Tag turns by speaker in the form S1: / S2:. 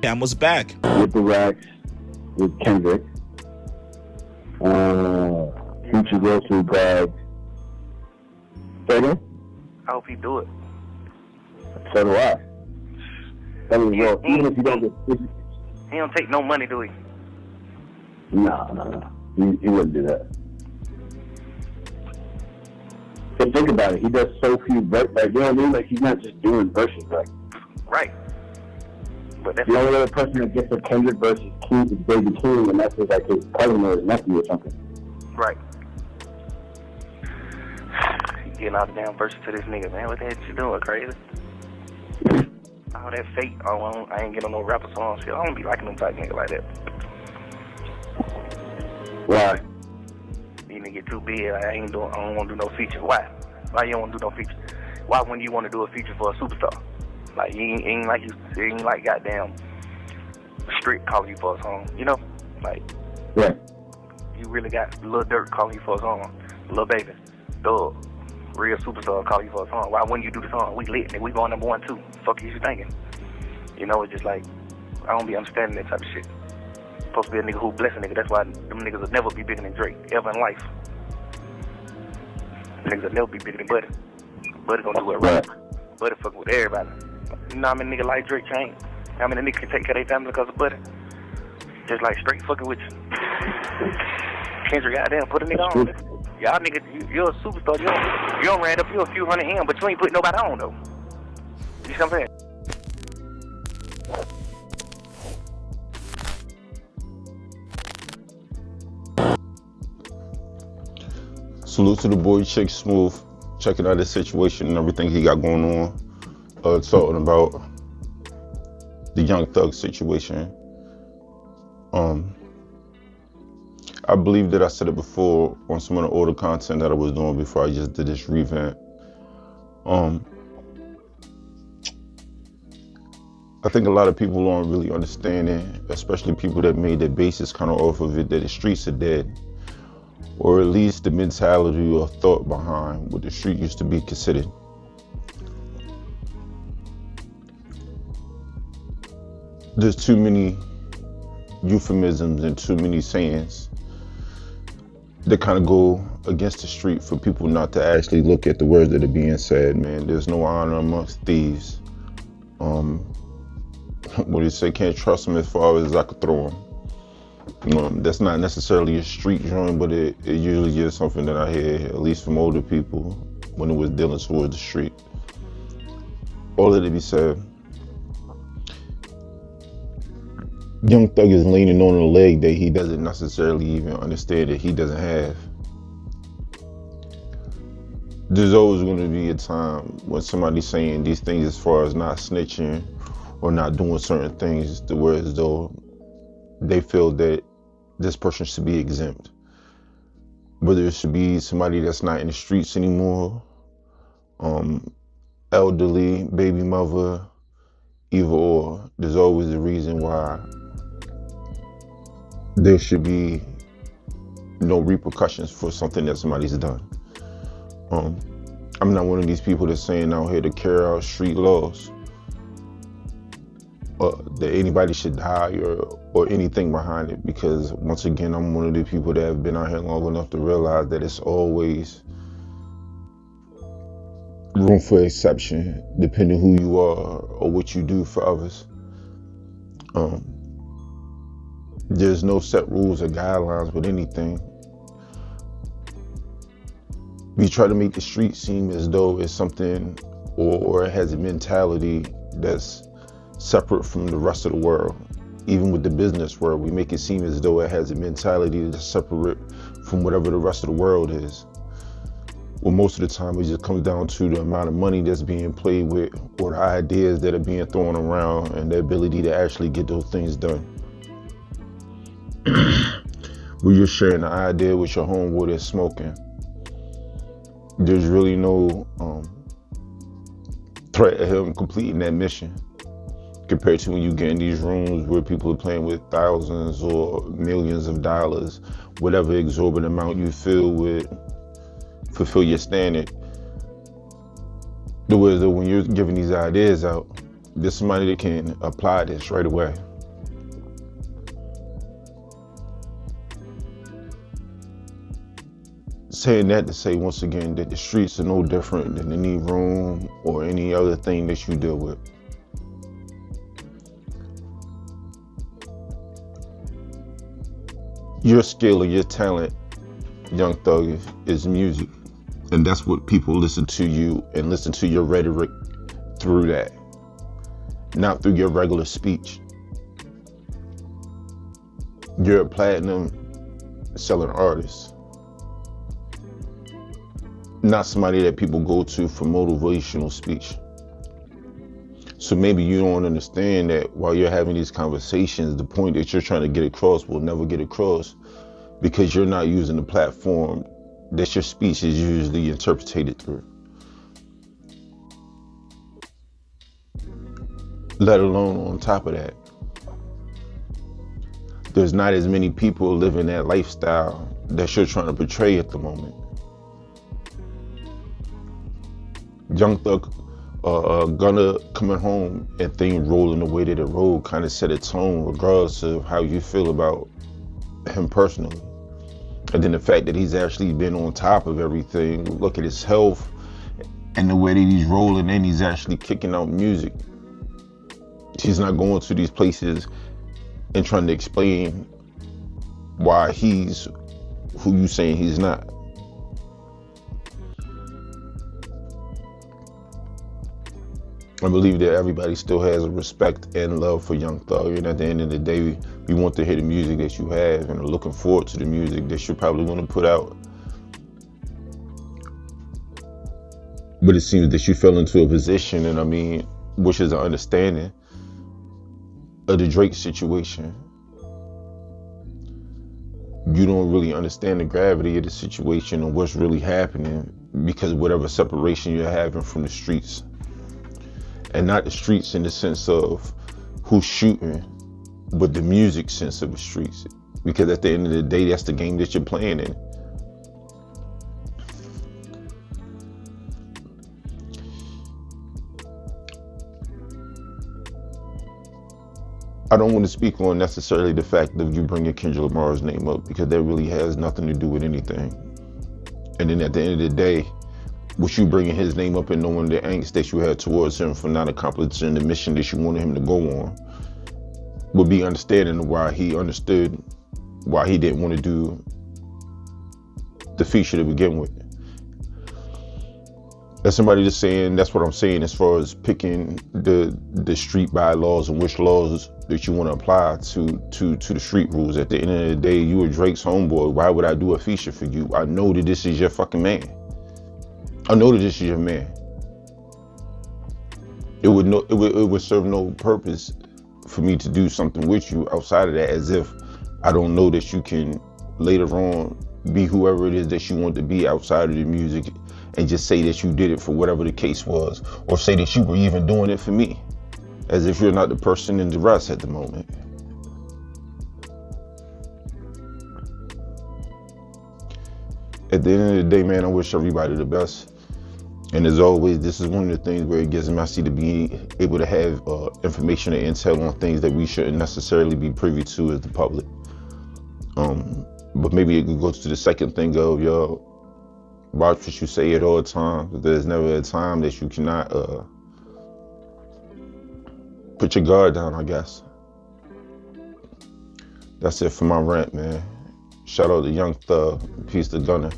S1: Bam was back.
S2: With the Racks, with Kendrick. Future goes to bag. Second?
S3: I hope he do it.
S2: So do I. I mean, well, even if you don't get...
S3: He don't take no money, do he?
S2: No. He wouldn't do that. But think about it. He does so few verses. Like, you know what I mean? Like, he's not just doing verses. Like,
S3: right. But that's
S2: the only other person that gets a Kendrick versus King is Baby King, and that's like his cousin or his nephew or something.
S3: Right. He getting all the damn verses to this nigga, man. What the hell you doing, crazy? All that fake, I ain't getting no rapper song shit. I don't be liking them type nigga like that.
S2: Why?
S3: You nigga get too big. I don't want to do no feature. Why? Why you don't want to do no feature? Why wouldn't you want to do a feature for a superstar? Like, you ain't like goddamn Street calling you for a song, you know? Like,
S2: yeah.
S3: You really got Lil Durk calling you for a song, Lil Baby, Doug, real superstar calling you for a song. Why wouldn't you do the song? We lit, nigga. We going number 1 too. Fuck you thinking? You know, it's just like, I don't be understanding that type of shit. Supposed to be a nigga who bless a nigga. That's why them niggas will never be bigger than Drake, ever in life. Niggas will never be bigger than Buddy. Buddy gonna do it right. Buddy fucking with everybody. You know how many niggas like Drake change? How many niggas can take care of their family because of Buddy? Just like straight fucking with you. Kendrick, goddamn, put a nigga on. Y'all niggas, you're a superstar. You don't ran up you a few hundred him, but you ain't putting nobody on though. You see what I'm saying?
S4: Salute to the boy Chick Smooth, checking out his situation and everything he got going on. Talking about the Young Thug situation. I believe that I said it before on some of the older content that I was doing before I just did this revamp. I think a lot of people aren't really understanding, especially people that made their basis kind of off of it, that the streets are dead. Or at least the mentality or thought behind what the street used to be considered. There's too many euphemisms and too many sayings that kind of go against the street for people not to actually look at the words that are being said, man. There's no honor amongst thieves. What do you say? Can't trust them as far as I could throw them. That's not necessarily a street joint, but it usually is something that I hear, at least from older people, when it was dealing towards the street. All that to be said, Young Thug is leaning on a leg that he doesn't necessarily even understand that he doesn't have. There's always going to be a time when somebody's saying these things as far as not snitching or not doing certain things, to where as though they feel that this person should be exempt. Whether it should be somebody that's not in the streets anymore, elderly, baby mother, either or. There's always a reason why there should be no repercussions for something that somebody's done. I'm not one of these people that's saying out here to carry out street laws, that anybody should die or anything behind it, because once again, I'm one of the people that have been out here long enough to realize that it's always room for exception, depending who you are or what you do for others. There's no set rules or guidelines with anything. We try to make the street seem as though it's something or it has a mentality that's separate from the rest of the world. Even with the business world, we make it seem as though it has a mentality that's separate from whatever the rest of the world is. Well, most of the time it just comes down to the amount of money that's being played with, or the ideas that are being thrown around, and the ability to actually get those things done. When you're sharing the idea with your homeboy that's smoking, there's really no threat of him completing that mission, compared to when you get in these rooms where people are playing with thousands or millions of dollars, whatever exorbitant amount you feel would fulfill your standard. The way that when you're giving these ideas out, there's somebody that can apply this right away. saying that to say once again that the streets are no different than any room or any other thing that you deal with. Your skill or your talent, Young Thug, is music. And that's what people listen to you and listen to your rhetoric through that, not through your regular speech. You're a platinum selling artist, not somebody that people go to for motivational speech. So maybe you don't understand that while you're having these conversations, the point that you're trying to get across will never get across because you're not using the platform that your speech is usually interpreted through. Let alone on top of that, there's not as many people living that lifestyle that you're trying to portray at the moment. Young Thug, Gunna coming home and things rolling the way that it rolled kind of set a tone regardless of how you feel about him personally. And then the fact that he's actually been on top of everything, look at his health and the way that he's rolling in, he's actually kicking out music. He's not going to these places and trying to explain why he's who you saying he's not. I believe that everybody still has a respect and love for Young Thug, and at the end of the day, we want to hear the music that you have and are looking forward to the music that you're probably going to put out. But it seems that you fell into a position, and I mean, which is an understanding of the Drake situation. You don't really understand the gravity of the situation and what's really happening because of whatever separation you're having from the streets. And not the streets in the sense of who's shooting, but the music sense of the streets. Because at the end of the day, that's the game that you're playing in. I don't want to speak on necessarily the fact of you bringing Kendrick Lamar's name up because that really has nothing to do with anything. And then at the end of the day, with you bringing his name up and knowing the angst that you had towards him for not accomplishing the mission that you wanted him to go on, would be understanding why he understood why he didn't want to do the feature to begin with. As somebody just saying, that's what I'm saying as far as picking the street bylaws and which laws that you want to apply to the street rules. At the end of the day, you are Drake's homeboy. Why would I do a feature for you? I know that this is your fucking man. I know that this is your man. It would serve no purpose for me to do something with you outside of that, as if I don't know that you can later on be whoever it is that you want to be outside of the music and just say that you did it for whatever the case was, or say that you were even doing it for me, as if you're not the person in duress at the moment. At the end of the day, man, I wish everybody the best. And as always, this is one of the things where it gets messy to be able to have information and intel on things that we shouldn't necessarily be privy to as the public. But maybe it could go to the second thing of, yo, watch what you say at all times. There's never a time that you cannot put your guard down, I guess. That's it for my rant, man. Shout out to Young Thug. Peace to Gunna.